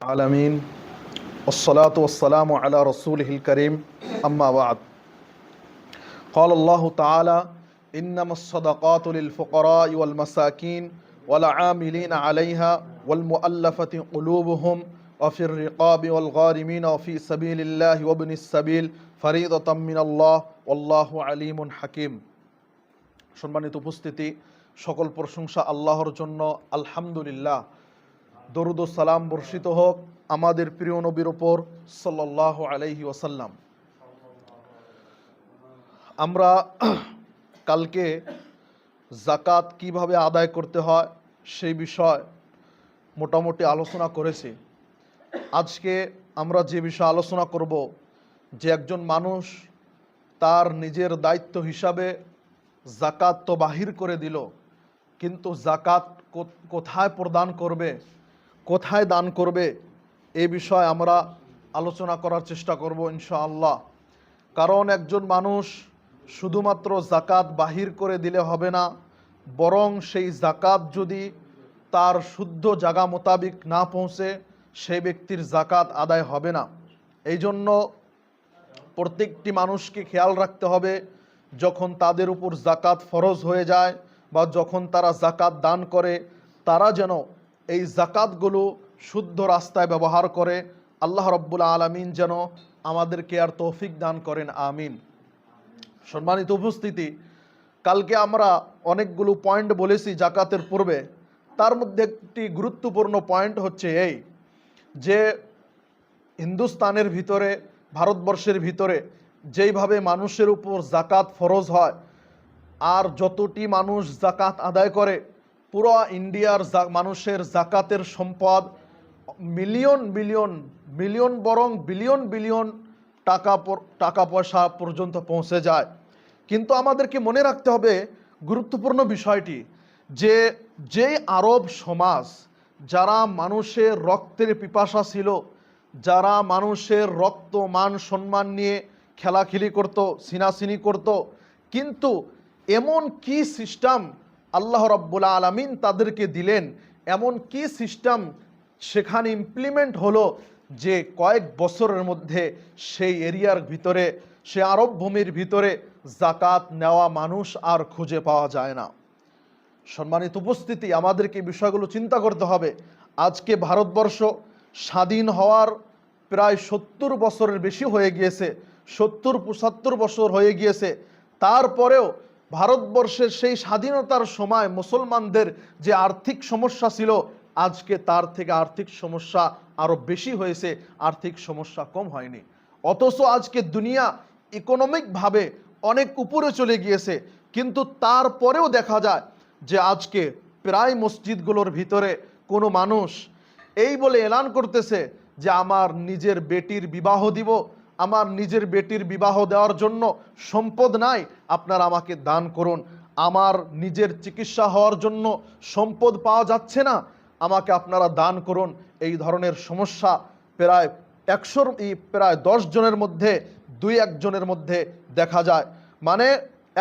العالمين والصلاة والسلام على رسوله الكريم أما بعد قال الله تعالى إنما الصدقات للفقراء والمساكين والعاملين عليها والمؤلفة قلوبهم وفي الرقاب والغارمين وفي سبيل الله وابن السبيل فريضة من الله والله عليم حكيم। সম্মানিত উপস্থিতি, সকল প্রশংসা আল্লাহর জন্য। আলহামদুলিল্লাহ। দরুদ ও সালাম বর্ষিত হোক আমাদের প্রিয় নবীর উপর সাল্লাল্লাহু আলাইহি ওয়াসাল্লাম। আমরা কালকে যাকাত কিভাবে আদায় করতে হয় সেই বিষয় মোটামুটি আলোচনা করেছি। আজকে আমরা যে বিষয়ে আলোচনা করব, যে একজন মানুষ তার নিজের দায়িত্ব হিসাবে যাকাত তো বাহির করে দিল, কিন্তু যাকাত কোথায় প্রদান করবে, কোথায় দান করবে, এই বিষয়ে আমরা আলোচনা করার চেষ্টা করব ইনশাআল্লাহ। কারণ একজন মানুষ শুধুমাত্র যাকাত বাহির করে দিলে হবে না, বরং সেই যাকাত যদি তার শুদ্ধ জায়গা মোতাবিক না পৌঁছে সেই ব্যক্তির যাকাত আদায় হবে না। এই জন্য প্রত্যেকটি মানুষকে খেয়াল রাখতে হবে, যখন তাদের উপর যাকাত ফরজ হয়ে যায় বা যখন তারা যাকাত দান করে, তারা যেন এই যাকাতগুলো শুদ্ধ রাস্তায় ব্যবহার করে। আল্লাহ রাব্বুল আলামিন যেন আমাদেরকে আর তৌফিক দান করেন, আমিন। সম্মানিত উপস্থিতি, কালকে আমরা অনেকগুলো পয়েন্ট বলেছি যাকাতের পূর্বে। তার মধ্যে একটি গুরুত্বপূর্ণ পয়েন্ট হচ্ছে এই, যে হিন্দুস্তানের ভিতরে, ভারতবর্ষের ভিতরে যেইভাবে মানুষের উপর যাকাত ফরজ হয়, আর যতটি মানুষ যাকাত আদায় করে, পুরো ইন্ডিয়ার মানুষের যাকাতের সম্পদ মিলিয়ন বিলিয়ন, মিলিয়ন বরং বিলিয়ন বিলিয়ন টাকা পয়সা পর্যন্ত পৌঁছে যায়। কিন্তু আমাদেরকে মনে রাখতে হবে গুরুত্বপূর্ণ বিষয়টি, যে যেই আরব সমাজ, যারা মানুষের রক্তের পিপাসা ছিল, যারা মানুষের রক্ত মান সম্মান নিয়ে খেলাখেলি করত, সিনাসিনি করত, কিন্তু এমন কি সিস্টেম আল্লাহ রাব্বুল আলামিন তাদেরকে দিলেন, এমন কি সিস্টেম সেখানে ইমপ্লিমেন্ট হলো, যে কয়েক বছরের মধ্যে সেই এরিয়ার ভিতরে, সে আরব ভূমির ভিতরে যাকাত নেওয়া মানুষ আর খুঁজে পাওয়া যায় না। সম্মানিত উপস্থিতি, আমাদেরকে বিষয়গুলো চিন্তা করতে হবে। আজকে ভারতবর্ষ স্বাধীন হওয়ার প্রায় 70 বছরের বেশি হয়ে গিয়েছে, 70-75 বছর হয়ে গিয়েছে। তারপরেও ভারতবর্ষের সেই স্বাধীনতার সময় মুসলমানদের যে আর্থিক সমস্যা ছিল, আজকে তার থেকে আর্থিক সমস্যা আরো বেশি হয়েছে, আর্থিক সমস্যা কম হয়নি। অথচ আজকে দুনিয়া ইকোনমিকভাবে অনেক উপরে চলে গিয়েছে, কিন্তু তারপরেও দেখা যায় যে আজকে প্রায় মসজিদগুলোর ভিতরে কোনো মানুষ এই বলে এলান করতেছে যে আমার নিজের বেটির বিবাহ দিব, আমার নিজের বেটির বিবাহ দেওয়ার জন্য সম্পদ নাই, আপনারা আমাকে দান করুন। আমার নিজের চিকিৎসা হওয়ার জন্য সম্পদ পাওয়া যাচ্ছে না, আমাকে আপনারা দান করুন। এই ধরনের সমস্যা প্রায় 10 জনের মধ্যে 2-1 জনের মধ্যে দেখা যায়। মানে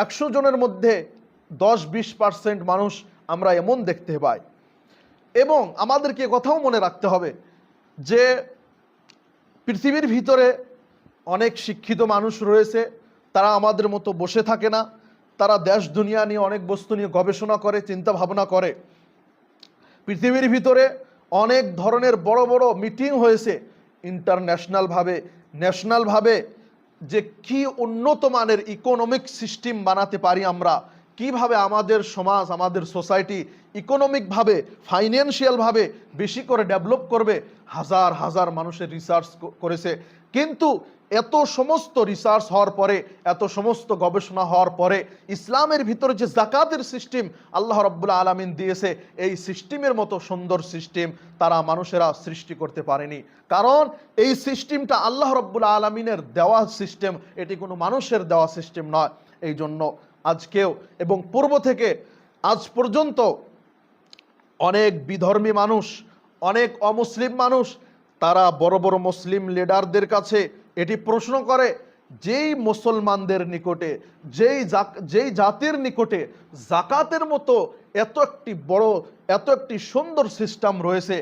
100 জনের মধ্যে 10-20% মানুষ আমরা এমন দেখতে পাই। এবং আমাদেরকে কথাও মনে রাখতে হবে যে পৃথিবীর ভিতরে অনেক শিক্ষিত মানুষ রয়েছে, তারা আমাদের মতো বসে থাকে না, তারা দেশ দুনিয়া নিয়ে অনেক বস্তু নিয়ে গবেষণা করে, চিন্তা ভাবনা করে। পৃথিবীর ভিতরে অনেক ধরনের বড় বড় মিটিং হয়েছে ইন্টারন্যাশনালভাবে, ন্যাশনালভাবে, যে কি উন্নত মানের ইকোনমিক সিস্টেম বানাতে পারি আমরা, কিভাবে আমাদের সমাজ, আমাদের সোসাইটি ইকোনমিকভাবে, ফাইন্যান্সিয়ালভাবে বেশি করে ডেভেলপ করবে। হাজার হাজার মানুষের রিসার্চ করেছে, কিন্তু এত সমস্ত রিসার্চ হওয়ার পরে, এত সমস্ত গবেষণা হওয়ার পরে ইসলামের ভিতরে যে যাকাতের সিস্টেম আল্লাহ রাব্বুল আলামিন দিয়েছে, এই সিস্টেমের মতো সুন্দর সিস্টেম তারা মানুষেরা সৃষ্টি করতে পারেনি। কারণ এই সিস্টেমটা আল্লাহ রাব্বুল আলামিনের দেওয়া সিস্টেম, এটি কোনো মানুষের দেওয়া সিস্টেম নয়। এই জন্য আজকেও এবং পূর্ব থেকে আজ পর্যন্ত অনেক বিধর্মী মানুষ, অনেক অমুসলিম মানুষ, তারা বড় বড় মুসলিম লিডারদের কাছে এটি প্রশ্ন করে যেই মুসলমানদের নিকটে, যেই জাতির নিকটে জাকাতের মতো এত একটি সুন্দর সিস্টেম রয়েছে,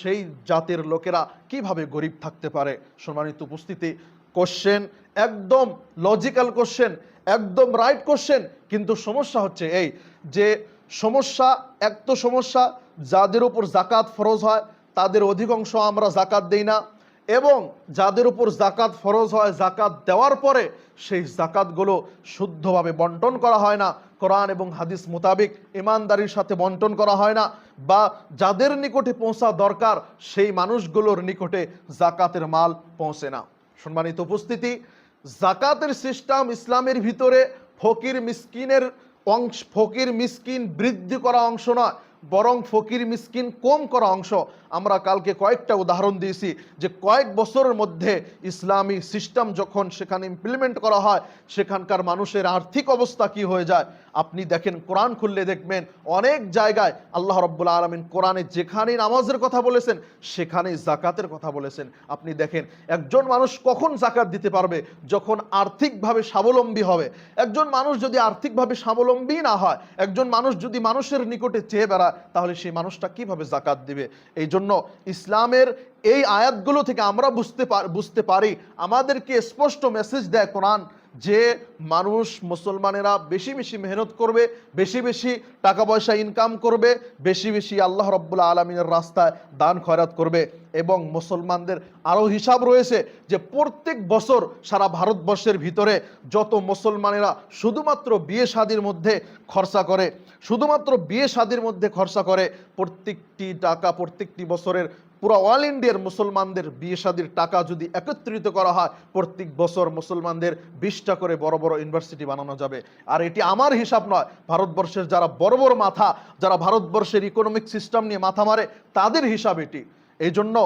সেই জাতির লোকেরা কিভাবে গরিব থাকতে পারে? সম্মানিত উপস্থিতি, কোশ্চেন একদম লজিক্যাল কোশ্চেন, একদম রাইট কোশ্চেন, কিন্তু সমস্যা হচ্ছে এই যে সমস্যা যাদের উপর জাকাত ফরজ হয় তাদের অধিকাংশ আমরা জাকাত দেই না, এবং যাদের উপর জাকাত ফরজ হয় জাকাত দেওয়ার পরে সেই জাকাতগুলো শুদ্ধভাবে বন্টন করা হয় না, কোরআন এবং হাদিস মোতাবেক ইমানদারির সাথে বন্টন করা হয় না, বা যাদের নিকটে পৌঁছা দরকার সেই মানুষগুলোর নিকটে জাকাতের মাল পৌঁছে না। সম্মানিত উপস্থিতি, জাকাতের সিস্টেম ইসলামের ভিতরে ফকির মিসকিন বৃদ্ধি করা অংশ নয়, বরং ফকির মিসকিন কম করা অংশ। আমরা কালকে কয়েকটা উদাহরণ দিয়েছি যে কয়েক বছরের মধ্যে ইসলামী সিস্টেম যখন সেখানে ইমপ্লিমেন্ট করা হয় সেখানকার মানুষের আর্থিক অবস্থা কি হয়ে যায়। আপনি দেখেন, কোরআন খুললে দেখবেন অনেক জায়গায় আল্লাহ রাব্বুল আলামিন কোরআনে যেখানে নামাজের কথা বলেছেন সেখানেই জাকাতের কথা বলেছেন। আপনি দেখেন, একজন মানুষ কখন জাকাত দিতে পারবে? যখন আর্থিকভাবে স্বাবলম্বী হবে। একজন মানুষ যদি আর্থিকভাবে স্বাবলম্বী না হয়, একজন মানুষ যদি মানুষের নিকটে চেয়ে বেড়ায়, তাহলে সেই মানুষটা কিভাবে জাকাত দিবে? এই জন্য ইসলামের এই আয়াতগুলো থেকে আমরা বুঝতে পারি, আমাদেরকে স্পষ্ট মেসেজ দেয় কোরআন যে মুসলমানেরা বেশি বেশি মেহনত করবে, বেশি বেশি টাকা পয়সা ইনকাম করবে, বেশি বেশি আল্লাহ রাব্বুল আলামিনের রাস্তায় দান খয়রাত করবে। এবং মুসলমানদের আরও হিসাব রয়েছে যে প্রত্যেক বছর সারা ভারতবর্ষের ভিতরে যত মুসলমানেরা শুধুমাত্র বিয়ে শাদীর মধ্যে খরচা করে, প্রত্যেকটি বছরের পুরো অল ইন্ডিয়ার মুসলমানদের বিয়ে শাদীর টাকা যদি একত্রিত করা হয়, প্রত্যেক বছর মুসলমানদের 20টা করে বড় বড় ইউনিভার্সিটি বানানো যাবে। আর এটি আমার হিসাব নয়, ভারতবর্ষের যারা বড় বড় মাথা, যারা ভারতবর্ষের ইকোনমিক সিস্টেম নিয়ে মাথা মারে, তাদের হিসাব এটি। এই জন্য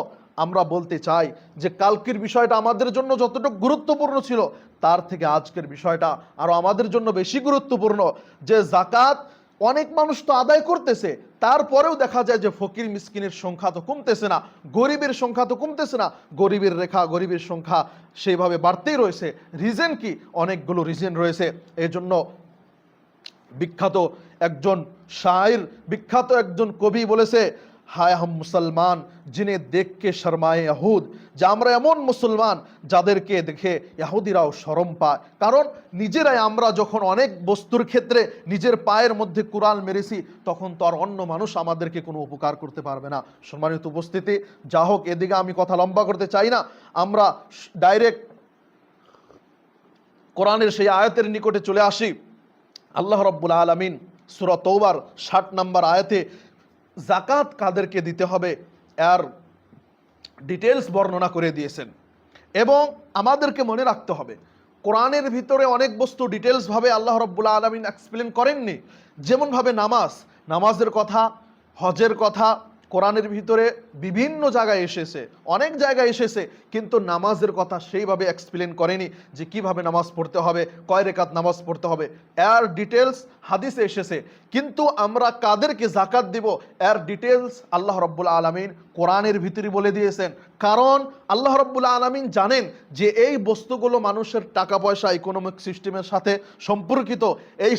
আমরা বলতে চাই যে কালকের বিষয়টা আমাদের জন্য যতটুকু গুরুত্বপূর্ণ ছিল, তার থেকে আজকের বিষয়টা আরো আমাদের জন্য বেশি গুরুত্বপূর্ণ। যে জাকাত অনেক মানুষ তো আদায় করতেছে, তারপরেও দেখা যায় যে ফকির মিসকিনের সংখ্যা তো কমতেছে না, গরিবের সংখ্যা তো কমতেছে না, গরিবের সংখ্যা সেইভাবে বাড়তেই রয়েছে। রিজন কি? অনেকগুলো রিজন রয়েছে। এই জন্য বিখ্যাত একজন কবি বলেছে, হায় হাম মুসলমান জিনে দেখকে শর্মায়ে ইহুদ, যে আমরা এমন মুসলমান যাদেরকে দেখে ইহুদিরাও শরম পায়। কারণ আমরা যখন অনেক বস্তুর ক্ষেত্রে নিজের পায়ের মধ্যে কুড়াল মেরেছি, তখন তো আর অন্য মানুষ আমাদেরকে কোনো উপকার করতে পারবে না। সম্মানিত উপস্থিতি, যা হোক, এদিকে আমি কথা লম্বা করতে চাই না, আমরা ডাইরেক্ট কোরআনের সেই আয়াতের নিকটে চলে আসি। আল্লাহ রাব্বুল আলামিন সূরা তওবার 60 নম্বর আয়াতে জাকাত কাদেরকে দিতে হবে এর ডিটেলস বর্ণনা করে দিয়েছেন। এবং আমাদেরকে মনে রাখতে হবে, কোরআনের ভিতরে অনেক বস্তু ডিটেলস ভাবে আল্লাহ রাব্বুল আলামিন এক্সপ্লেন করেননি। যেমন ভাবে নামাজের কথা, হজের কথা কোরআনের ভিতরে বিভিন্ন জায়গায় এসেছে, অনেক জায়গায় এসেছে, কিন্তু নামাজের কথা সেইভাবে এক্সপ্লেন করেনি যে কিভাবে নামাজ পড়তে হবে, কয় রেকাত নামাজ পড়তে হবে, এর ডিটেলস হাদিসে এসেছে। কিন্তু আমরা কাদেরকে জাকাত দিব এর ডিটেলস আল্লাহ রাব্বুল আলামিন কোরআনের ভিতরে বলে দিয়েছেন। কারণ আল্লাহ রাব্বুল আলামিন জানেন যে এই বস্তুগুলো মানুষের টাকা পয়সা ইকোনমিক সিস্টেমের সাথে সম্পর্কিত। এই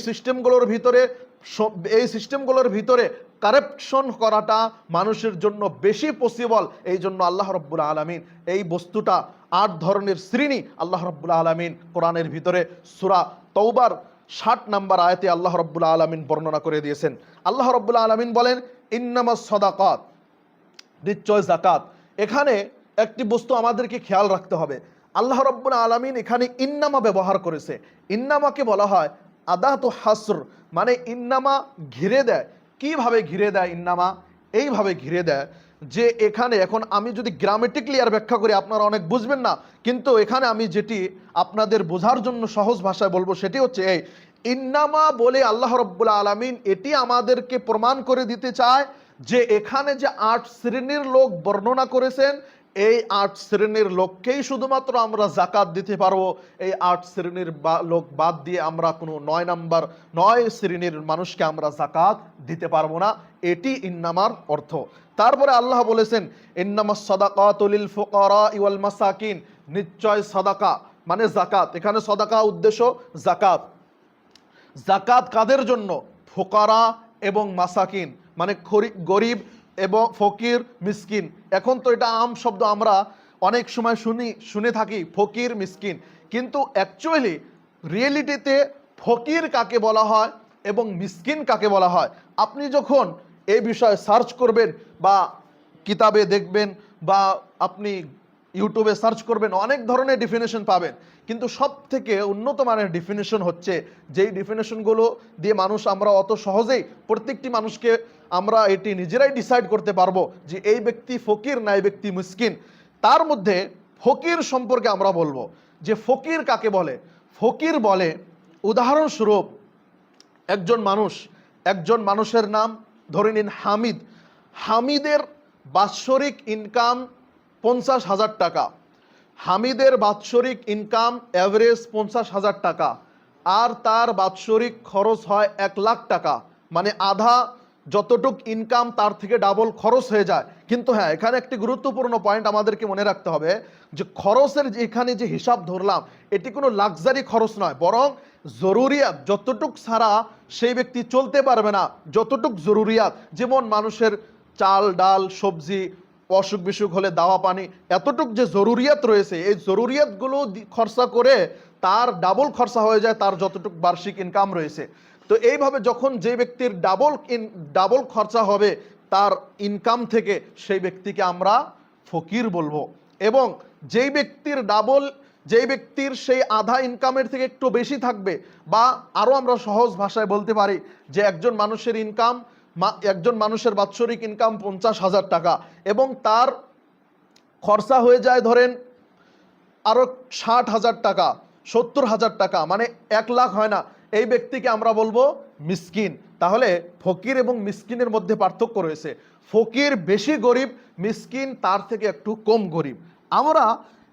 সিস্টেমগুলোর ভিতরে কারাপশন করাটা মানুষের জন্য বেশি পসিবল। এই জন্য আল্লাহ রাব্বুল আলামিন এই বস্তুটা 8 ধরনের শ্রেণী আল্লাহ রাব্বুল আলামিন কোরআনের ভিতরে সূরা তওবার 60 নম্বর আয়াতে আল্লাহ রাব্বুল আলামিন বর্ণনা করে দিয়েছেন। আল্লাহ রাব্বুল আলামিন বলেন, ইন্নামাস সাদাকাত, নিশ্চয় জাকাত। এখানে একটি বস্তু আমাদেরকে খেয়াল রাখতে হবে, আল্লাহ রাব্বুল আলামিন এখানে ইন্নামা ব্যবহার করেছে। ইন্নামাকে বলা হয় আদাতু হাসর, মানে ইন্নামা ঘিরে দেয়। কিভাবে ঘিরে দেয়? ইন্নামা এইভাবে ঘিরে দেয় যে এখন আমি যদি গ্রামেটিক্যালি আর ব্যাখ্যা করি আপনারা অনেক বুঝবেন না, কিন্তু এখানে আমি যেটি আপনাদের বোঝার জন্য সহজ ভাষায় বলবো সেটি হচ্ছে এই ইন্নামা বলে আল্লাহ রাব্বুল আলামিন এটি আমাদেরকে প্রমাণ করে দিতে চায় যে এখানে যে 8 শ্রেণীর লোক বর্ণনা করেছেন, এই 8 শ্রেণীর লোককেই শুধুমাত্র আমরা জাকাত দিতে পারবো। এই 8 শ্রেণীর লোক বাদ দিয়ে আমরা কোনো 9 শ্রেণীর মানুষকে আমরা জাকাত দিতে পারবো না। এটি ইন্নামার অর্থ। তারপরে আল্লাহ বলেছেন, ইন্নামাস সাদাকাতু লিল ফুকারা ওয়াল মাসাকিন, নিশ্চয় সাদাকা মানে জাকাত, এখানে সদাকা উদ্দেশ্য জাকাত। জাকাত কাদের জন্য? ফোকারা এবং মাসাকিন, মানে গরিব এবং ফকির মিসকিন। এখন তো এটা আম শব্দ, আমরা অনেক সময় শুনে থাকি ফকির মিসকিন, কিন্তু অ্যাকচুয়ালি রিয়েলিটিতে ফকির কাকে বলা হয় এবং মিসকিন কাকে বলা হয়, আপনি যখন এই বিষয়ে সার্চ করবেন বা কিতাবে দেখবেন বা আপনি ইউটিউবে সার্চ করবেন, অনেক ধরনের ডেফিনেশন পাবেন, কিন্তু সব থেকে উন্নত মানের ডেফিনেশন হচ্ছে যেই ডেফিনেশনগুলো দিয়ে আমরা অত সহজেই প্রত্যেকটি মানুষকে আমরা এটি নিজেরাই ডিসাইড করতে পারবো যে এই ব্যক্তি ফকির না এই ব্যক্তি মিসকিন। তার মধ্যে ফকির সম্পর্কে আমরা বলবো যে ফকির কাকে বলে। ফকির বলে, উদাহরণস্বরূপ একজন মানুষের নাম ধরে নিন হামিদ। হামিদের বাৎসরিক ইনকাম 50,000 টাকা। হামিদের বাৎসরিক ইনকাম অ্যাভারেজ 50,000 টাকা, আর তার বাৎসরিক খরচ হয় 1 লাখ টাকা, মানে আধা যতটুক ইনকাম তার থেকে ডাবল খরচ হয়ে যায়। কিন্তু হ্যাঁ, এখানে একটি গুরুত্বপূর্ণ পয়েন্ট আমাদেরকে মনে রাখতে হবে যে খরচের এখানে যে হিসাব ধরলাম, এটি কোনো লাক্সারি খরচ নয়, বরং জরুরিয়াত যতটুক ছাড়া সেই ব্যক্তি চলতে পারবে না, যতটুক জরুরিয়াত, যেমন মানুষের চাল ডাল সবজি, অসুখ বিসুখ হলে দাওয়া পানি, এতটুক যে জরুরিয়াত রয়েছে, এই জরুরিয়াতগুলো খরচা করে তার ডাবল খরচা হয়ে যায় তার যতটুক বার্ষিক ইনকাম রয়েছে। তো এইভাবে যখন যে ব্যক্তির ডাবল খরচা হবে তার ইনকাম থেকে, সেই ব্যক্তিকে আমরা ফকির বলবো। এবং যেই ব্যক্তির সেই আধা ইনকামের থেকে একটু বেশি থাকবে, বা আরও আমরা সহজ ভাষায় বলতে পারি যে একজন মানুষের বাৎসরিক ইনকাম 50,000 টাকা এবং তার খরচা হয়ে যায় ধরেন আরো 60,000 টাকা, 70,000 টাকা, মানে 1 লাখ হয় না, এই ব্যক্তিকে আমরা বলবো মিসকিন। তাহলে ফকির এবং মিসকিনের মধ্যে পার্থক্য রয়েছে। ফকির বেশি গরিব, মিসকিন তার থেকে একটু কম গরিব। আমরা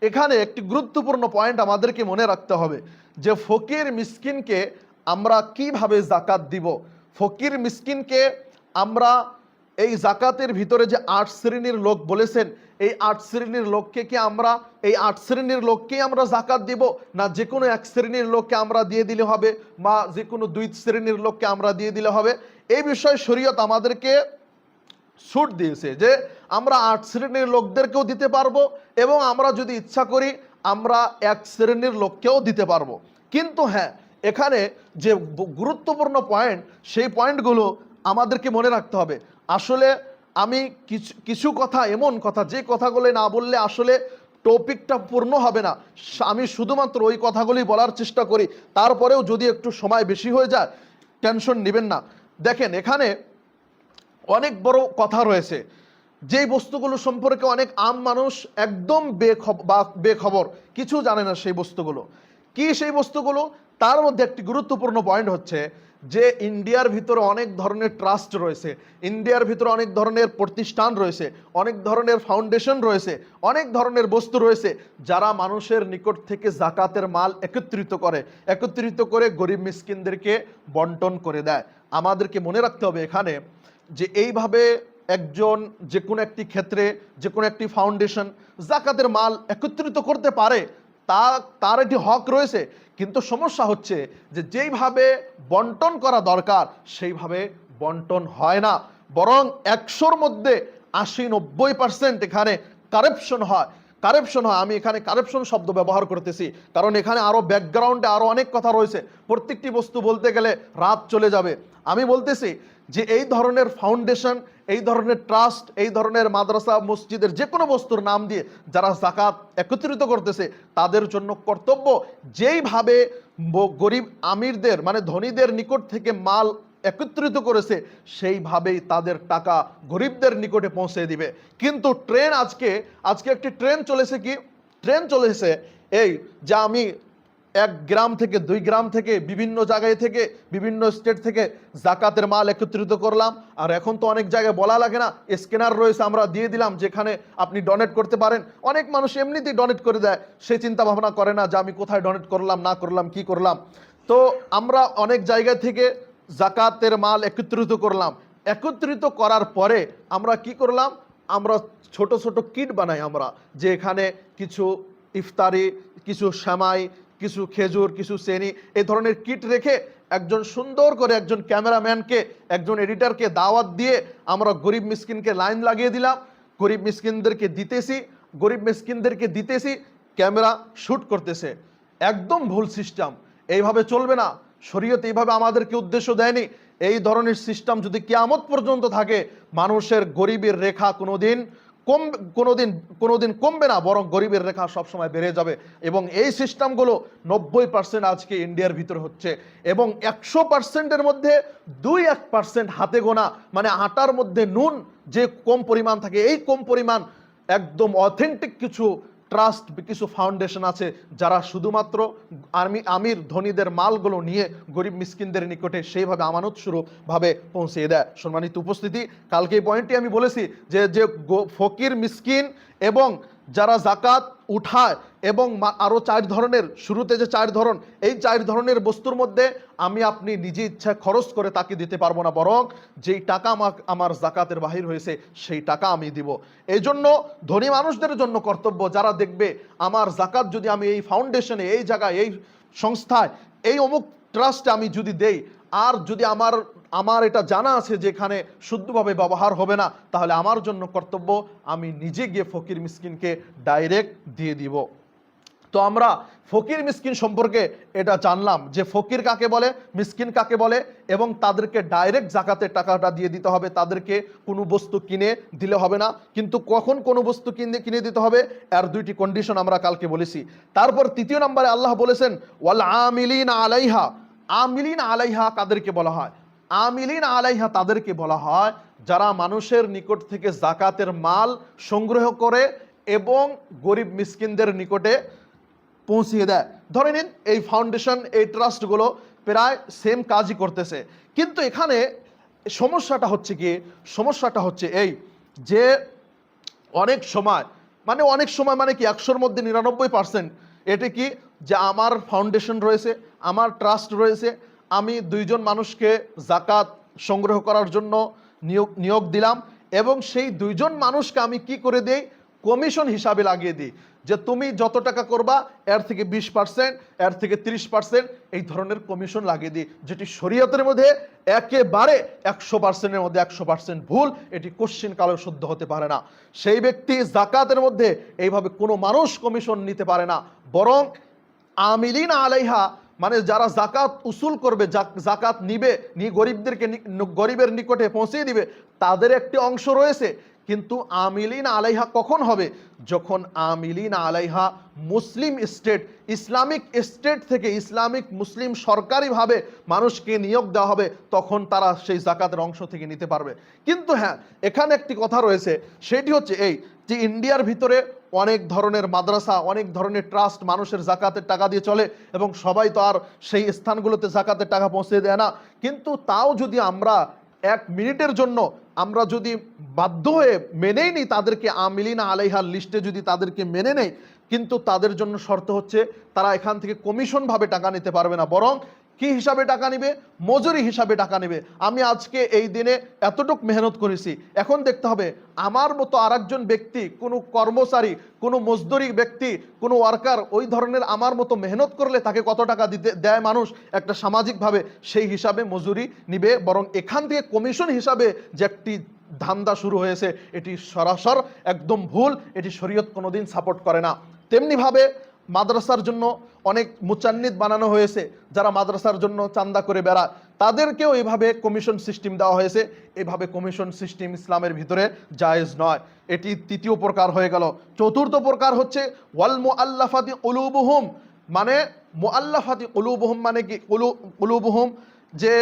এখানে একটি গুরুত্বপূর্ণ পয়েন্ট আমাদেরকে মনে রাখতে হবে যে ফকির মিসকিনকে আমরা কিভাবে জাকাত দিব। ফকির মিসকিনকে আমরা এই জাকাতের ভিতরে যে 8 শ্রেণীর লোক বলেছেন, এই 8 শ্রেণীর লোককে কি আমরা এই 8 শ্রেণীর লোককেই আমরা জাকাত দিব, না যে কোনো এক শ্রেণীর লোককে আমরা দিয়ে দিলে হবে, বা যে কোনো 2 শ্রেণীর লোককে আমরা দিয়ে দিলে হবে? এই বিষয়ে শরীয়ত আমাদেরকে ছুট দিয়েছে যে আমরা 8 শ্রেণীর লোকদেরকেও দিতে পারবো, এবং আমরা যদি ইচ্ছা করি আমরা 1 শ্রেণীর লোককেও দিতে পারবো। কিন্তু হ্যাঁ, এখানে যে গুরুত্বপূর্ণ পয়েন্ট, সেই পয়েন্টগুলো আমাদেরকে মনে রাখতে হবে। আসলে আমি কিছু কথা, এমন কথা যে কথাগুলো না বললে আসলে টপিকটা পূর্ণ হবে না, আমি শুধুমাত্র ওই কথাগুলি বলার চেষ্টা করি। তারপরেও যদি একটু সময় বেশি হয়ে যায়, টেনশন নেবেন না। দেখেন, এখানে অনেক বড় কথা রয়েছে, যেই বস্তুগুলো সম্পর্কে অনেক আম মানুষ একদম বেখবর, কিছু জানে না সেই বস্তুগুলো কি। সেই বস্তুগুলো, তার মধ্যে একটি গুরুত্বপূর্ণ পয়েন্ট হচ্ছে যে ইন্ডিয়ার ভিতরে অনেক ধরনের ট্রাস্ট রয়েছে, ইন্ডিয়ার ভিতরে অনেক ধরনের প্রতিষ্ঠান রয়েছে, অনেক ধরনের ফাউন্ডেশন রয়েছে, অনেক ধরনের বস্তু রয়েছে যারা মানুষের নিকট থেকে জাকাতের মাল একত্রিত করে গরিব মিসকিনদেরকে বন্টন করে দেয়। আমাদেরকে মনে রাখতে হবে এখানে যে এইভাবে একজন যে কোনো একটি ক্ষেত্রে, যে কোনো একটি ফাউন্ডেশন জাকাতের মাল একত্রিত করতে পারে, তার একটি হক রয়েছে। কিন্তু সমস্যা হচ্ছে যে যেইভাবে বন্টন করা দরকার সেইভাবে বন্টন হয় না, বরং 100-র মধ্যে 80-90% এখানে কারাপশন হয়। আমি এখানে কারাপশন শব্দ ব্যবহার করতেছি কারণ এখানে আরো ব্যাকগ্রাউন্ডে আরো অনেক কথা রয়েছে, প্রত্যেকটি বস্তু বলতে গেলে রাত চলে যাবে। আমি বলতেছি যে এই ধরনের ফাউন্ডেশন, এই ধরনের ট্রাস্ট, এই ধরনের মাদ্রাসা মসজিদের যে কোনো বস্তুর নাম দিয়ে যারা জাকাত একত্রিত করতেছে, তাদের জন্য কর্তব্য যেইভাবে গরিব আমিরদের মানে ধনীদের নিকট থেকে মাল একত্রিত করেছে সেইভাবেই তাদের টাকা গরিবদের নিকটে পৌঁছে দিবে। কিন্তু আজকে একটি ট্রেন চলেছে এই যে আমি 1 গ্রাম থেকে 2 গ্রাম থেকে বিভিন্ন জায়গায় থেকে বিভিন্ন স্টেট থেকে জাকাতের মাল একত্রিত করলাম, আর এখন তো অনেক জায়গায় বলা লাগে না, স্ক্যানার রয়েছে, আমরা দিয়ে দিলাম যেখানে আপনি ডোনেট করতে পারেন। অনেক মানুষ এমনিতেই ডোনেট করে দেয়, সে চিন্তা ভাবনা করে না যে আমি কোথায় ডোনেট করলাম না করলাম কি করলাম। তো আমরা অনেক জায়গা থেকে জাকাতের মাল একত্রিত করার পরে আমরা কি করলাম, আমরা ছোট ছোট কিট বানাই, আমরা যে এখানে কিছু ইফতারি কিছু সেমাই, কিছু খেজুর, কিছু চেনি, এই ধরনের কিট রেখে একজন সুন্দর করে একজন ক্যামেরাম্যানকে, একজন এডিটরকে দাওয়াত দিয়ে আমরা গরিব মিসকিনকে লাইন লাগিয়ে দিলাম, গরিব মিসকিনদেরকে দিতেছি, ক্যামেরা শ্যুট করতেছে। একদম ভুল সিস্টেম, এইভাবে চলবে না। শরীয়ত এইভাবে আমাদেরকে উদ্দেশ্য দেয়নি। এই ধরনের সিস্টেম যদি কিয়ামত পর্যন্ত থাকে, মানুষের গরিবের রেখা কোনোদিন কমবে না, বরং গরিবের রেখা সবসময় বেড়ে যাবে। এবং এই সিস্টেমগুলো 90% আজকে ইন্ডিয়ার ভিতরে হচ্ছে, এবং 100%-এর মধ্যে 2-1% হাতে গোনা, মানে আটার মধ্যে নুন যে কম পরিমাণ থাকে, এই কম পরিমাণ একদম অথেন্টিক কিছু ট্রাস্ট, কিছু ফাউন্ডেশন আছে যারা শুধুমাত্র আমির ধনীদের মালগুলো নিয়ে গরিব মিসকিনদের নিকটে সেইভাবে আমানত স্বরূপভাবে পৌঁছে দেয়। সম্মানিত উপস্থিতি, কালকে এই পয়েন্টটি আমি বলেছি যে ফকির, মিসকিন এবং যারা জাকাত উঠায়, এবং আরও 4 ধরনের, শুরুতে যে 4 ধরন, এই 4 ধরনের বস্তুর মধ্যে আপনি নিজে ইচ্ছা খরচ করে তাকে দিতে পারবো না, বরং যেই টাকা আমার জাকাতের বাহির হয়েছে সেই টাকা আমি দিব। এই জন্য ধনী মানুষদের জন্য কর্তব্য, যারা দেখবে আমার জাকাত যদি আমি এই ফাউন্ডেশনে, এই জায়গায়, এই সংস্থায়, এই অমুক ট্রাস্টে আমি যদি দেই, আর যদি আমার এটা জানা আছে যে এখানে শুদ্ধভাবে ব্যবহার হবে না, তাহলে আমার জন্য কর্তব্য আমি নিজে গিয়ে ফকির মিসকিনকে ডাইরেক্ট দিয়ে দিব। তো আমরা ফকির মিসকিন সম্পর্কে এটা জানলাম যে ফকির কাকে বলে, মিসকিন কাকে বলে, এবং তাদেরকে ডাইরেক্ট জাকাতের টাকাটা দিয়ে দিতে হবে। তাদেরকে কোনো বস্তু কিনে দিলে হবে না, কিন্তু কখন কোনো বস্তু কিনে দিতে হবে, এর 2টি কন্ডিশন আমরা কালকে বলেছি। তারপর 3য় নম্বরে আল্লাহ বলেছেন ওয়াল আমিলিন আলাইহা। আমিলিন আলাইহা কাদেরকে বলা হয়? আমিলিন আলাইহা তাদেরকে বলা হয় যারা মানুষের নিকট থেকে জাকাতের মাল সংগ্রহ করে এবং গরিব মিসকিনদের নিকটে পৌঁছিয়ে দেয়। ধরে নিন এই ফাউন্ডেশন, এই ট্রাস্টগুলো প্রায় সেম কাজই করতেছে, কিন্তু এখানে সমস্যাটা হচ্ছে এই যে অনেক সময় মানে কি 100-র মধ্যে 99% এটা কি, যে আমার ফাউন্ডেশন রয়েছে, আমার ট্রাস্ট রয়েছে, আমি 2 জন মানুষকে জাকাত সংগ্রহ করার জন্য নিয়োগ দিলাম, এবং সেই 2 জন মানুষকে আমি কি করে দেই, কমিশন হিসাবে লাগিয়ে দিই, যে তুমি যত টাকা করবা এর থেকে 20%, এর থেকে 30% এই ধরনের কমিশন লাগিয়ে দিই, যেটি শরীয়তের মধ্যে একেবারে 100%-এর মধ্যে 100% ভুল। এটি কোশ্চিন কালেও শুদ্ধ হতে পারে না। সেই ব্যক্তি জাকাতের মধ্যে এইভাবে কোনো মানুষ কমিশন নিতে পারে না, বরং আমিলিন আলাইহা মানে যারা জাকাত উসুল করবে, জাকাত নিবে, নিয়ে গরিবের নিকটে পৌঁছে দিবে, তাদের একটি অংশ রয়েছে। কিন্তু আমিলিন আলাইহা কখন হবে? যখন আমিলিন আলাইহা মুসলিম স্টেট, ইসলামিক স্টেট থেকে, ইসলামিক মুসলিম সরকারিভাবে মানুষকে নিয়োগ দেওয়া হবে, তখন তারা সেই জাকাতের অংশ থেকে নিতে পারবে। কিন্তু হ্যাঁ, এখানে একটি কথা রয়েছে, সেটি হচ্ছে এই যে ইন্ডিয়ার ভিতরে অনেক ধরনের মাদ্রাসা, অনেক ধরনের ট্রাস্ট মানুষের জাকাতের টাকা দিয়ে চলে, এবং সবাই তো আর সেই স্থানগুলোতে জাকাতের টাকা পৌঁছে দেয় না। কিন্তু তাও যদি আমরা 1 মিনিটের জন্য আমরা যদি বাধ্য হয়ে মেনেই নিই তাদেরকে, আমিলিনা আলাইহার লিস্টে যদি তাদেরকে মেনে নেই, কিন্তু তাদের জন্য শর্ত হচ্ছে তারা এখান থেকে কমিশন ভাবে টাকা নিতে পারবে না, বরং কি হিসাবে টাকা নেবে? মজুরি হিসাবে টাকা নেবে। আমি আজকে এই দিনে এতটুক মেহনত করেছি, এখন দেখতে হবে আমার মতো আরেকজন ব্যক্তি, কোনো কর্মচারী, কোনো মজদুরি ব্যক্তি, কোনো ওয়ার্কার ওই ধরনের আমার মতো মেহনত করলে তাকে কত টাকা দেয় মানুষ একটা সামাজিকভাবে, সেই হিসাবে মজুরি নিবে। বরং এখান থেকে কমিশন হিসাবে যে একটি ধান্দা শুরু হয়েছে, এটি সরাসর একদম ভুল, এটি শরীয়ত কোনোদিন সাপোর্ট করে না। তেমনিভাবে মাদ্রাসার জন্য অনেক মুচান্নিদ বানানো হয়েছে, যারা মাদ্রাসার জন্য চান্দা করে বেড়ায়, তাদেরকেও এইভাবে কমিশন সিস্টেম দেওয়া হয়েছে। এইভাবে কমিশন সিস্টেম ইসলামের ভিতরে জায়েজ নয়। এটি 3য় প্রকার হয়ে গেল। 4র্থ প্রকার হচ্ছে ওয়াল মুআল্লাফাতি কুলুবুহুম, মানে মুআল্লাফাতি কুলুবুহুম মানে কি? কুলুবুহুম যে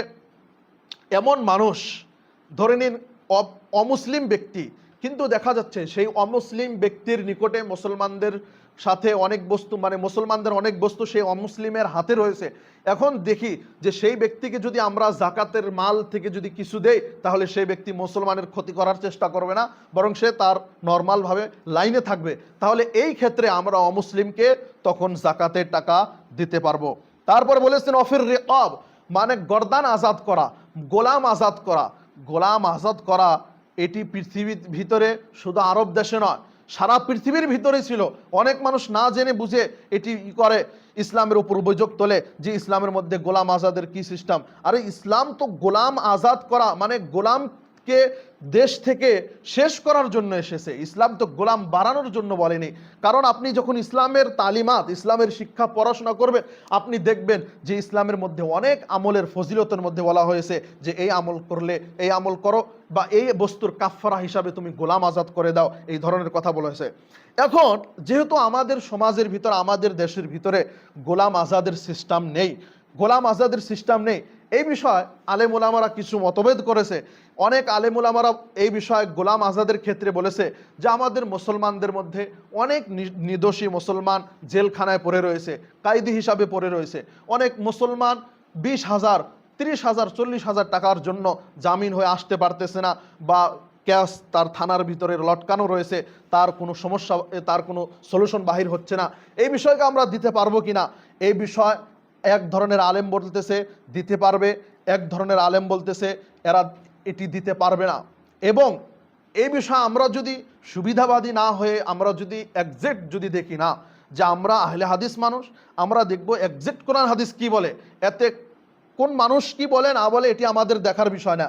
এমন মানুষ, ধরে নিন অমুসলিম ব্যক্তি, কিন্তু দেখা যাচ্ছে সেই অমুসলিম ব্যক্তির নিকটে মুসলমানদের সাথে অনেক বস্তু, মানে মুসলমানদের অনেক বস্তু সেই অমুসলিমের হাতে রয়েছে। এখন দেখি যে সেই ব্যক্তিকে যদি আমরা জাকাতের মাল থেকে যদি কিছু দেই, তাহলে সেই ব্যক্তি মুসলমানের ক্ষতি করার চেষ্টা করবে না, বরং সে তার নর্মালভাবে লাইনে থাকবে। তাহলে এই ক্ষেত্রে আমরা অমুসলিমকে তখন জাকাতের টাকা দিতে পারবো। তারপর বলেছেন অফির রিকাব, মানে গর্দান আজাদ করা, গোলাম আজাদ করা। গোলাম আজাদ করা এটি পৃথিবীর ভিতরে শুধু আরব দেশে নয়, সারা পৃথিবীর ভিতরে ছিল। অনেক মানুষ না জেনে বুঝে এটি করে ইসলামের উপর অভিযোগ তোলে যে ইসলামের মধ্যে গোলাম আজাদের কি সিস্টেম। আরে ইসলাম তো গোলাম আজাদ করা, মানে গোলামকে দেশ থেকে শেষ করার জন্য এসেছে। ইসলাম তো গোলাম বাড়ানোর জন্য বলেনি। কারণ আপনি যখন ইসলামের তালিমাত, ইসলামের শিক্ষা পড়াশোনা করবেন, আপনি দেখবেন যে ইসলামের মধ্যে অনেক আমলের ফজিলতের মধ্যে বলা হয়েছে যে এই আমল করলে, এই আমল করো, বা এই বস্তুর কাফফারা হিসাবে তুমি গোলাম আজাদ করে দাও, এই ধরনের কথা বলা হয়েছে। এখন যেহেতু আমাদের সমাজের ভিতরে, আমাদের দেশের ভিতরে গোলাম আজাদের সিস্টেম নেই, গোলাম আজাদের সিস্টেম নেই, এই বিষয়ে আলেম ওলামারা কিছু মতভেদ করেছে। অনেক আলেম ওলামারা এই বিষয়ে গোলাম আজাদের ক্ষেত্রে বলেছে যে আমাদের মুসলমানদের মধ্যে অনেক নির্দোষী মুসলমান জেলখানায় পড়ে রয়েছে, কায়দি হিসাবে পড়ে রয়েছে। অনেক মুসলমান 20,000, 30,000, 40,000 টাকার জন্য জামিন হয়ে আসতে পারতেছে না, বা ক্যাশ তার থানার ভিতরে লটকানো রয়েছে, তার কোনো সমস্যা, তার কোনো সলিউশন বাহির হচ্ছে না। এই বিষয়কে আমরা দিতে পারবো কিনা, এই বিষয় এক ধরনের আলেম বলতেছে দিতে পারবে, এক ধরনের আলেম বলতেছে এরা এটি দিতে পারবে না। এবং এই বিষয়ে আমরা যদি সুবিধাবাদী না হয়ে আমরা যদি একজ্যাক্ট যদি দেখি না, যে আমরা আহলে হাদিস মানুষ, আমরা দেখব একজ্যাক্ট কোরআন হাদিস কি বলে, এতে কোন মানুষ কি বলে না বলে এটি আমাদের দেখার বিষয় না।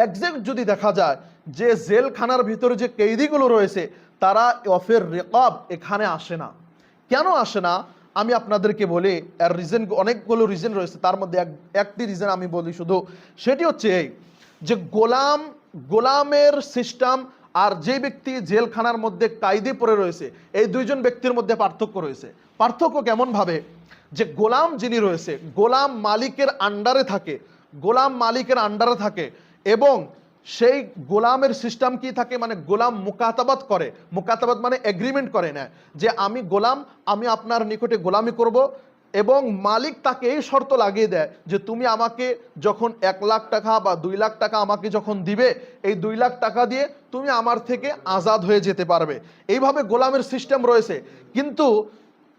একজ্যাক্ট যদি দেখা যায় যে জেলখানার ভিতরে যে কয়েদিগুলো রয়েছে তারা অফের রেকাব এখানে আসে না। কেন আসে না আমি আপনাদেরকে বলি, এর রিজন অনেকগুলো রিজন রয়েছে, তার মধ্যে একটি রিজন আমি বলি শুধু, সেটি হচ্ছে এই যে গোলামের সিস্টেম আর যে ব্যক্তি জেলখানার মধ্যে কায়দে পড়ে রয়েছে, এই দুইজন ব্যক্তির মধ্যে পার্থক্য রয়েছে। পার্থক্য কেমন ভাবে, যে গোলাম যিনি রয়েছে গোলাম মালিকের আন্ডারে থাকে, গোলাম মালিকের আন্ডারে থাকে, এবং সেই গোলামের সিস্টেম কি থাকে, মানে গোলাম মুকাতাবাত করে, মুকাতাবাত মানে এগ্রিমেন্ট করে নেয় যে আমি গোলাম, আমি আপনার নিকটে গোলামি করব, এবং মালিক তাকে এই শর্ত লাগিয়ে দেয় যে তুমি আমাকে যখন 1 লাখ টাকা বা 2 লাখ টাকা আমাকে যখন দিবে, এই 2 লাখ টাকা দিয়ে তুমি আমার থেকে আজাদ হয়ে যেতে পারবে। এইভাবে গোলামের সিস্টেম রয়েছে। কিন্তু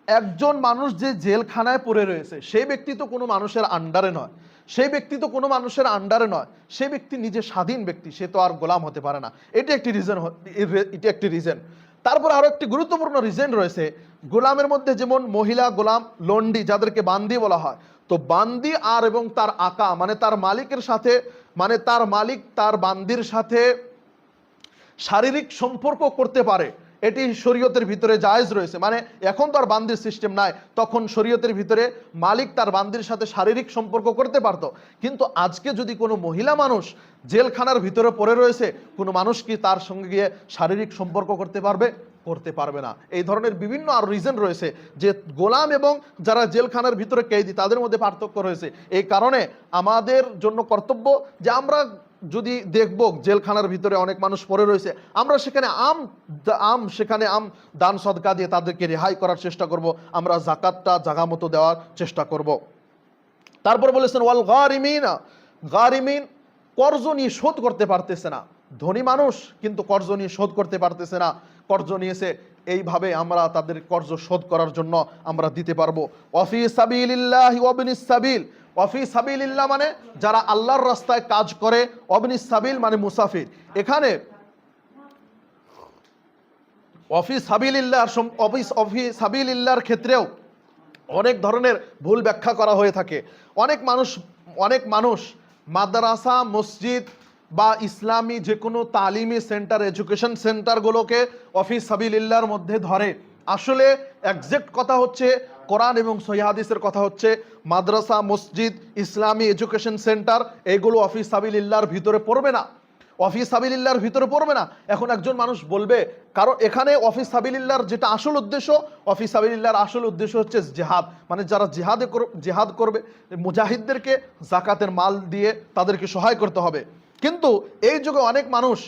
একজন মানুষ যে জেলখানায় পড়ে রয়েছে সেই ব্যক্তি তো কোনো মানুষের আন্ডারে নয়, সেই ব্যক্তি তো কোনো মানুষের আন্ডারে নয়, সেই ব্যক্তি নিজে স্বাধীন ব্যক্তি, সে তো আর গোলাম হতে পারে না। এটি একটি রিজন, এটি একটি রিজন। তারপর আরো একটি গুরুত্বপূর্ণ রিজন রয়েছে, গোলামের মধ্যে যেমন মহিলা গোলাম, লন্ডি যাদেরকে বান্দি বলা হয়, তো বান্দি আর এবং তার আকা মানে তার মালিকের সাথে, মানে তার মালিক তার বান্দির সাথে শারীরিক সম্পর্ক করতে পারে, এটি শরীয়তের ভিতরে জায়েজ রয়েছে। মানে এখন তো আর বান্দির সিস্টেম নাই, তখন শরীয়তের ভিতরে মালিক তার বান্দির সাথে শারীরিক সম্পর্ক করতে পারতো। কিন্তু আজকে যদি কোনো মহিলা মানুষ জেলখানার ভিতরে পড়ে রয়েছে, কোনো মানুষ কি তার সঙ্গে গিয়ে শারীরিক সম্পর্ক করতে পারবে? করতে পারবে না। এই ধরনের বিভিন্ন আর রিজন রয়েছে যে গোলাম এবং যারা জেলখানার ভিতরে কয়েদি তাদের মধ্যে পার্থক্য রয়েছে। এই কারণে আমাদের জন্য কর্তব্য যে আমরা যদি দেখব জেলখানার ভিতরে অনেক মানুষ পড়ে রয়েছে, আমরা সেখানে সেখানে দান সদকা দিয়ে তাদেরকে রেহাই করার চেষ্টা করব, আমরা যাকাতটা জায়গা মতো দেওয়ার চেষ্টা করব। তারপর বলেছেন ওয়াল গারিমিনা, গারিমিন কর্জ নিয়ে শোধ করতে পারতেছে না, ধনী মানুষ কিন্তু কর্জ নিয়ে শোধ করতে পারতেছে না, কর্জ নিয়েছে, এইভাবে আমরা তাদের কর্জ শোধ করার জন্য আমরা দিতে পারবো। ওয়াফি সাবিলিল্লাহি ওয়াবনিস সাবিল, ওয়াফি সাবিলিল্লাহ মানে যারা আল্লাহর রাস্তায় কাজ করে, ওয়াবনিস সাবিল মানে মুসাফির। এখানে ওয়াফি সাবিলিল্লাহ, ওয়াফি সাবিলিল্লাহর ক্ষেত্রেও অনেক ধরনের ভুল ব্যাখ্যা করা হয়ে থাকে। অনেক মানুষ মাদ্রাসা, মসজিদ বা ইসলামী যে কোনো তালিমি সেন্টার, এডুকেশন সেন্টারগুলোকে অফিস সাবিলিল্লাহর মধ্যে ধরে। আসলে একজ্যাক্ট কথা হচ্ছে কোরআন এবং সহিহ হাদিসের কথা হচ্ছে মাদ্রাসা, মসজিদ, ইসলামী এডুকেশন সেন্টার এগুলো অফিস সাবিলিল্লাহর ভিতরে পড়বে না, অফিস সাবিলিল্লাহর ভিতরে পড়বে না। এখন একজন মানুষ বলবে, কারণ এখানে অফিস সাবিলিল্লাহর যেটা আসল উদ্দেশ্য, অফিস সাবিলিল্লাহর আসল উদ্দেশ্য হচ্ছে জিহাদ, মানে যারা জিহাদ করবে মুজাহিদদেরকে যাকাতের মাল দিয়ে তাদেরকে সহায় করতে হবে। কিন্তু এই যুগে অনেক মানুষ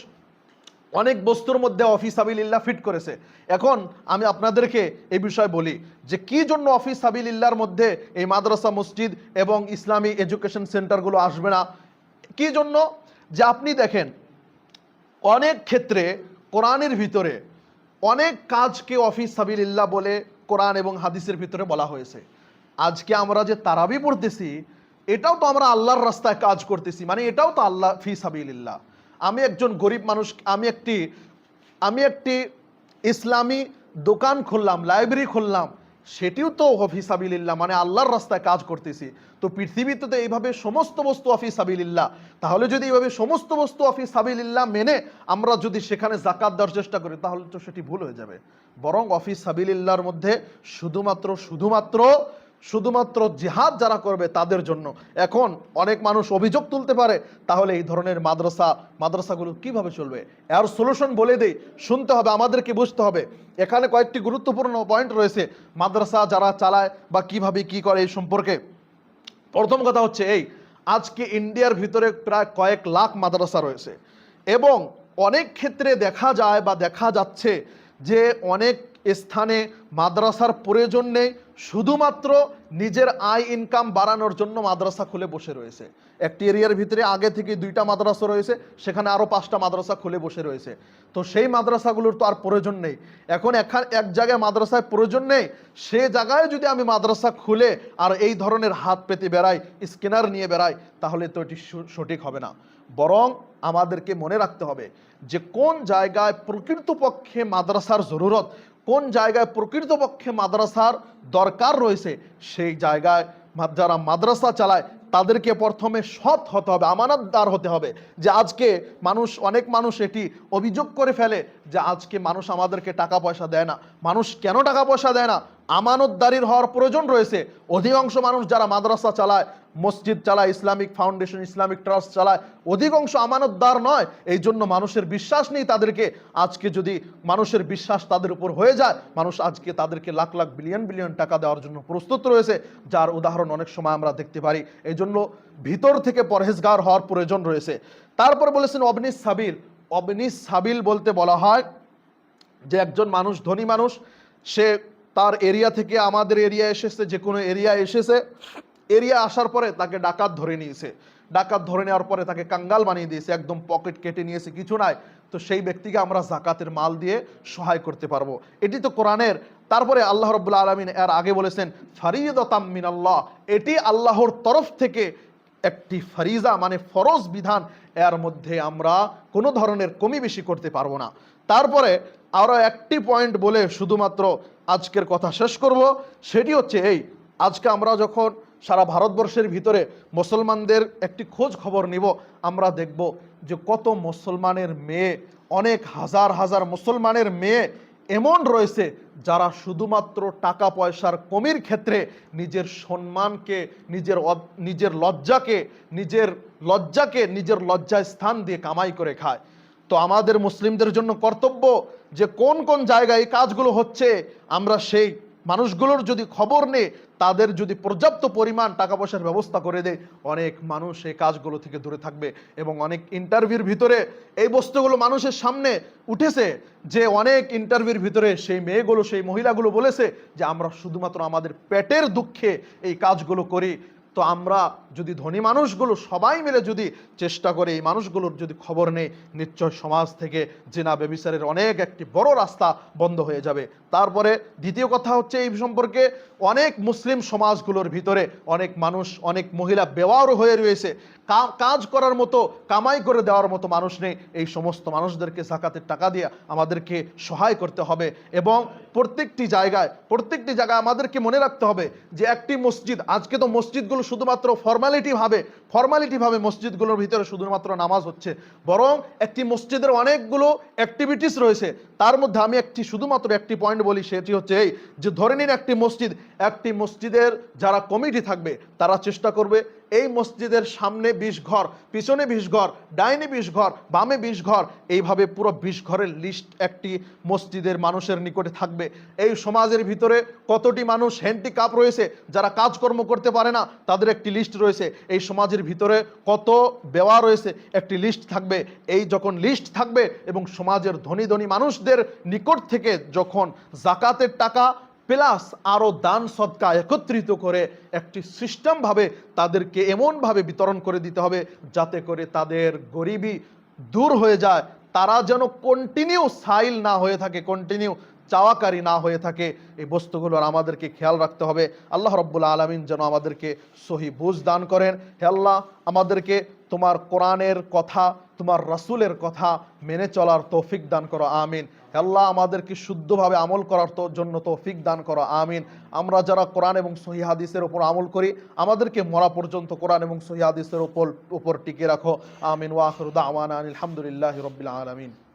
অনেক বস্তুর মধ্যে অফিস সাবিলিল্লাহ ফিট করেছে। এখন আমি আপনাদেরকে এই বিষয়ে বলি যে কি জন্য অফিস সাবিলিল্লাহর মধ্যে এই মাদ্রাসা, মসজিদ এবং ইসলামী এডুকেশন সেন্টারগুলো আসবে না, কি জন্য? যে আপনি দেখেন অনেক ক্ষেত্রে কোরআনের ভিতরে অনেক কাজকে অফিস সাবিলিল্লাহ বলে কোরআন এবং হাদিসের ভিতরে বলা হয়েছে। আজকে আমরা যে তারাবি পড়তেছি, এটাও তো আমরা আল্লাহর রাস্তায় কাজ করতেছি, মানে এটাও তো আল্লাহ ফি সাবিলিল্লাহ। আমি একজন গরিব মানুষ, আমি একটি ইসলামী দোকান খুললাম, লাইব্রেরি খুললাম, সেটিও তো ফি সাবিলিল্লাহ, মানে আল্লাহর রাস্তায় কাজ করতেছি। তো পৃথিবীতে তো এইভাবে সমস্ত বস্তু ফি সাবিলিল্লাহ। তাহলে যদি এইভাবে সমস্ত বস্তু ফি সাবিলিল্লাহ মেনে আমরা যদি সেখানে যাকাত দেওয়ার চেষ্টা করি, তাহলে তো সেটি ভুল হয়ে যাবে। বরং ফি সাবিলিল্লাহর মধ্যে শুধুমাত্র জিহাদ যারা করবে তাদের জন্য। এখন অনেক মানুষ অভিযোগ তুলতে পারে, তাহলে এই ধরনের মাদ্রাসাগুলো কিভাবে চলবে? এর সলিউশন বলে দেই, শুনতে হবে, আমাদেরকে বুঝতে হবে। এখানে কয়েকটি গুরুত্বপূর্ণ পয়েন্ট রয়েছে মাদ্রাসা যারা চালায় বা কিভাবে কি করে এই সম্পর্কে। প্রথম কথা হচ্ছে এই, আজকে ইন্ডিয়ার ভিতরে প্রায় কয়েক লাখ মাদ্রাসা রয়েছে এবং অনেক ক্ষেত্রে দেখা যায় বা দেখা যাচ্ছে যে অনেক স্থানে মাদ্রাসার প্রয়োজন নেই, শুধুমাত্র নিজের আয় ইনকাম বাড়ানোর জন্য মাদ্রাসা খুলে বসে রয়েছে। একটি এরিয়ার ভিতরে আগে থেকে 2টা মাদ্রাসা রয়েছে, সেখানে আরও 5টা মাদ্রাসা খুলে বসে রয়েছে। তো সেই মাদ্রাসাগুলোর তো আর প্রয়োজন নেই। এখন এক জায়গায় মাদ্রাসায় প্রয়োজন নেই, সে জায়গায় যদি আমি মাদ্রাসা খুলে আর এই ধরনের হাত পেতে বেড়াই, স্ক্যানার নিয়ে বেড়াই, তাহলে তো এটি সঠিক হবে না। বরং আমাদেরকে মনে রাখতে হবে যে কোন জায়গায় প্রকৃতপক্ষে মাদ্রাসার জরুরত, কোন জায়গায় প্রকৃতপক্ষে মাদ্রাসার দরকার রয়েছে, সেই জায়গায় যারা মাদ্রাসা চালায় তাদেরকে প্রথমে সৎ হতে হবে, আমানতদার হতে হবে। যে আজকে অনেক মানুষ এটি অভিযোগ করে ফেলে যে আজকে মানুষ আমাদেরকে টাকা পয়সা দেয় না। মানুষ কেন টাকা পয়সা দেয় না? আমানতদারির হওয়ার প্রয়োজন রয়েছে। অধিকাংশ মানুষ যারা মাদ্রাসা চালায়, মসজিদ চালায়, ইসলামিক ফাউন্ডেশন, ইসলামিক ট্রাস্ট চালায়, অধিকাংশ আমানতদার নয়। এই জন্য মানুষের বিশ্বাস নেই তাদেরকে। আজকে যদি মানুষের বিশ্বাস তাদের উপর হয়ে যায়, মানুষ আজকে তাদেরকে লাখ লাখ বিলিয়ন বিলিয়ন টাকা দেওয়ার জন্য প্রস্তুত রয়েছে, যার উদাহরণ অনেক সময় আমরা দেখতে পারি। এই জন্য ভিতর থেকে পরহেজগার হওয়ার প্রয়োজন রয়েছে। তারপর বলেছেন অবনিস সাবিল। অবনিস সাবিল বলতে বলা হয় যে একজন মানুষ, ধনী মানুষ, সে তার এরিয়া থেকে আমাদের এরিয়া এসেছে, যে কোনো এরিয়া এসেছে, এরিয়া আসার পরে তাকে ডাকাত ধরে নিয়েছে। ডাকাত ধরে নেওয়ার পরে তাকে কাঙ্গাল বানিয়ে দিয়েছে, একদম পকেট কেটে নিয়েছে, কিছু নাই। তো সেই ব্যক্তিকে আমরা যাকাতের মাল দিয়ে সহায় করতে পারবো। এটি তো কোরআনের। তারপরে আল্লাহ রাব্বুল আলামিন এর আগে বলেছেন ফারিদাতাম মিনাল্লাহ, এটি আল্লাহর তরফ থেকে একটি ফারিজা, মানে ফরজ বিধান। এর মধ্যে আমরা কোনো ধরনের কমি বেশি করতে পারবো না। তারপরে আরও একটি পয়েন্ট বলে শুধুমাত্র আজকের কথা শেষ করব, সেটি হচ্ছে এই, আজকে আমরা যখন সারা ভারতবর্ষের ভিতরে মুসলমানদের একটি খোঁজ খবর নিব, আমরা দেখব যে কত মুসলমানের মেয়ে, অনেক হাজার হাজার মুসলমানের মেয়ে এমন রয়েছে যারা শুধুমাত্র টাকা পয়সার কমির ক্ষেত্রে নিজের সম্মানকে, নিজের লজ্জায় স্থান দিয়ে কামাই করে খায়। তো আমাদের মুসলিমদের জন্য কর্তব্য যে কোন কোন জায়গায় এই কাজগুলো হচ্ছে, আমরা সেই মানুষগুলোর যদি খবর নেই, তাদের যদি পর্যাপ্ত পরিমাণ টাকা পয়সার ব্যবস্থা করে দেয়, অনেক মানুষ এই কাজগুলো থেকে দূরে থাকবে। এবং অনেক ইন্টারভিউর ভিতরে এই বস্তুগুলো মানুষের সামনে উঠেছে, যে অনেক ইন্টারভিউর ভিতরে সেই মেয়েগুলো, সেই মহিলাগুলো বলেছে যে আমরা শুধুমাত্র আমাদের পেটের দুঃখে এই কাজগুলো করি। তো আমরা যদি ধনী মানুষগুলো সবাই মিলে যদি চেষ্টা করে এই মানুষগুলোর যদি খবর নেই, নিশ্চয় সমাজ থেকে জিনা ব্যভিচারের অনেক একটি বড় রাস্তা বন্ধ হয়ে যাবে। তারপরে দ্বিতীয় কথা হচ্ছে এই সম্পর্কে, অনেক মুসলিম সমাজগুলোর ভিতরে অনেক মানুষ, অনেক মহিলা বেওয়ার হয়ে রয়েছে, কাজ করার মতো, কামাই করে দেওয়ার মতো মানুষ নেই। এই সমস্ত মানুষদেরকে যাকাতের টাকা দিয়ে আমাদেরকে সহায় করতে হবে। এবং প্রত্যেকটি জায়গায় আমাদেরকে মনে রাখতে হবে যে একটি মসজিদ, আজকে তো মসজিদগুলো শুধুমাত্র ফর্মালিটিভাবে মসজিদগুলোর ভিতরে শুধুমাত্র নামাজ হচ্ছে, বরং একটি মসজিদের অনেকগুলো অ্যাক্টিভিটিস রয়েছে। তার মধ্যে আমি শুধুমাত্র একটি পয়েন্ট বলি, সেটি হচ্ছে এই যে ধরে নিন একটি মসজিদের যারা কমিটি থাকবে তারা চেষ্টা করবে এই মসজিদের সামনে 20 ঘর, পিছনে 20 ঘর, ডাইনে 20 ঘর, বামে 20 ঘর, এইভাবে পুরো 20 ঘরের লিস্ট একটি মসজিদের মানুষের নিকটে থাকবে। এই সমাজের ভিতরে কতটি মানুষ হ্যান্ডিক্যাপ রয়েছে, যারা কাজকর্ম করতে পারে না, তাদের একটি লিস্ট রয়েছে। এই সমাজের ভিতরে কত বেওয়া রয়েছে, একটি লিস্ট থাকবে। এই যখন লিস্ট থাকবে এবং সমাজের ধনী ধনী মানুষদের নিকট থেকে যখন যাকাতের টাকা প্লাস আরও দান সদকা একত্রিত করে একটি সিস্টেমভাবে তাদেরকে এমনভাবে বিতরণ করে দিতে হবে যাতে করে তাদের গরিবি দূর হয়ে যায়, তারা যেন কন্টিনিউ সাইল না হয়ে থাকে, কন্টিনিউ চাওয়াকারী না হয়ে থাকে। এই বস্তুগুলোর আমাদেরকে খেয়াল রাখতে হবে। আল্লাহ রাব্বুল আলামিন যেন আমাদেরকে সহি বুঝ দান করেন। হে আল্লাহ, আমাদেরকে তোমার কোরআনের কথা, তোমার রাসূলের কথা মেনে চলার তৌফিক দান করো, আমিন। আল্লাহ আমাদেরকে শুদ্ধভাবে আমল করার জন্য তৌফিক দান করো, আমিন। আমরা যারা কোরআন এবং সহিহ হাদিসের উপর আমল করি, আমাদেরকে মরা পর্যন্ত কোরআন এবং সহিহ হাদিসের উপর টিকে রাখো, আমিন। ওয়া আখিরু দাওয়ানা আলহামদুলিল্লাহি রাব্বিল আলামিন।